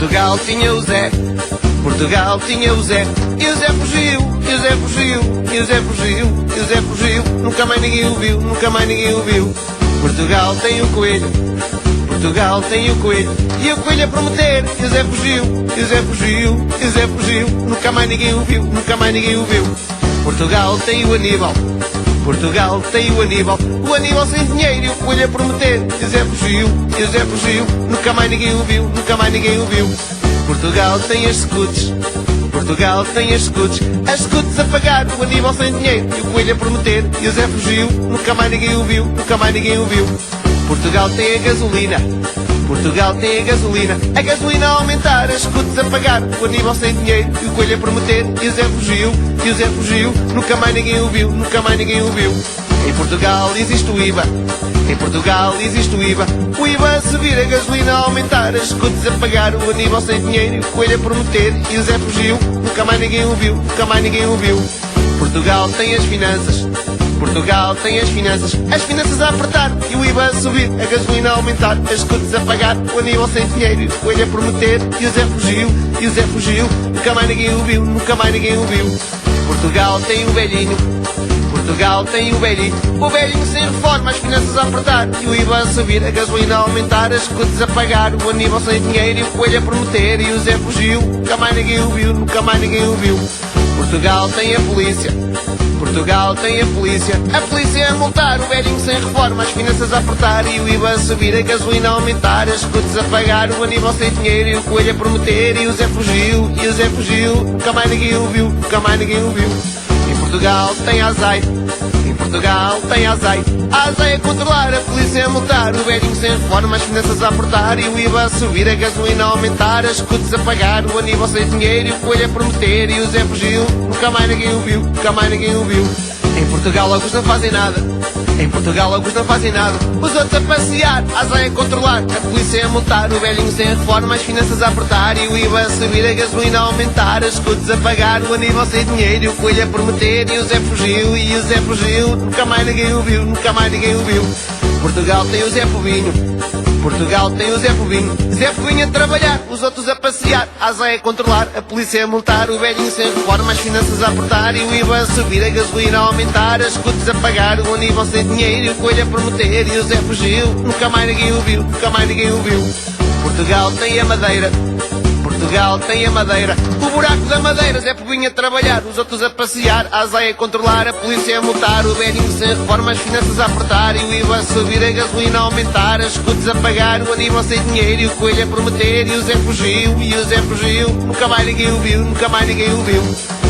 Portugal tinha o Zé, Portugal tinha o Zé, e o Zé fugiu, e o Zé fugiu, e o Zé fugiu, e o Zé fugiu, nunca mais ninguém o viu, nunca mais ninguém o viu. Portugal tem o coelho, Portugal tem o coelho, e o coelho a prometer, e o Zé fugiu, e o Zé fugiu, e o Zé fugiu, nunca mais ninguém o viu, nunca mais ninguém o viu. Portugal tem o Aníbal, Portugal tem o Aníbal sem dinheiro, e o coelho a prometer, e o Zé fugiu, e o Zé fugiu, nunca mais ninguém o viu, nunca mais ninguém o viu. Portugal tem as scouts, Portugal tem as scouts a pagar, o Aníbal sem dinheiro, e o coelho a prometer, e o Zé fugiu, nunca mais ninguém o viu, nunca mais ninguém o viu. Portugal tem a gasolina, Portugal tem a gasolina a aumentar, as scouts a pagar, o Aníbal sem dinheiro, e o coelho a prometer, e o Zé fugiu, e o Zé fugiu, nunca mais ninguém o viu, nunca mais ninguém o viu. Em Portugal existe o IVA, em Portugal existe o IVA a subir, a gasolina a aumentar, as scouts a pagar, o Aníbal sem dinheiro, e o coelho a prometer, e o Zé fugiu, nunca mais ninguém o viu, nunca mais ninguém o viu. Portugal tem as finanças, Portugal tem as finanças a apertar, e o IVA a subir, a gasolina a aumentar, as scouts a pagar, o Aníbal sem dinheiro, e o coelho a prometer, e o Zé fugiu, e o Zé fugiu, nunca mais ninguém o viu, nunca mais ninguém o viu. Portugal tem o velhinho, Portugal tem o velhinho sem reforma, as finanças a apertar, e o IVA a subir, a gasolina a aumentar, as scouts a pagar, o Aníbal sem dinheiro, e o coelho a prometer, e o Zé fugiu, nunca mais ninguém o viu, nunca mais ninguém o viu. Portugal tem a polícia, Portugal tem a polícia a multar, o velhinho sem reforma, as finanças a apertar, e o IVA a subir, a gasolina a aumentar, as scouts a pagar, o Aníbal sem dinheiro, e o coelho a prometer, e o Zé fugiu, e o Zé fugiu, nunca mais ninguém o viu, nunca mais ninguém o viu. Em Portugal tem a azeite, em Portugal tem a azeite a controlar, a polícia a multar, o velhinho sem reforma, as finanças a apertar, e o IVA a subir, a gasolina a aumentar, as scouts a pagar, o Aníbal sem dinheiro, e o coelho a prometer, e o Zé fugiu, nunca mais ninguém o viu, nunca mais ninguém o viu. Em Portugal alguns não fazem nada, em Portugal alguns não fazem nada, os outros a passear, a azeite a controlar, a polícia a multar, o velhinho sem reforma, as finanças a apertar, e o IVA a subir, a gasolina a aumentar, as scouts a pagar, o Aníbal sem dinheiro, e o coelho a prometer, e o Zé fugiu, e o Zé fugiu, nunca mais ninguém o viu, nunca mais ninguém o viu. Portugal tem o Zé Povinho, Portugal tem o Zé Povinho a trabalhar, os outros a passear, a azeite a controlar, a polícia a multar, o velhinho sem reforma, as finanças a apertar, e o IVA a subir, a gasolina a aumentar, as scouts a pagar, o Aníbal sem dinheiro, e o coelho a prometer, e o Zé fugiu, nunca mais ninguém o viu, nunca mais ninguém o viu. Portugal tem a Madeira, Portugal tem a Madeira, o buraco da Madeira, Zé Povinho a trabalhar, os outros a passear, a azeite a controlar, a polícia a multar, o velhinho sem reforma, as finanças a apertar, e o IVA a subir, a gasolina a aumentar, as scouts a pagar, o Aníbal sem dinheiro, e o coelho a prometer, e o Zé fugiu, nunca mais ninguém o viu, nunca mais ninguém o viu.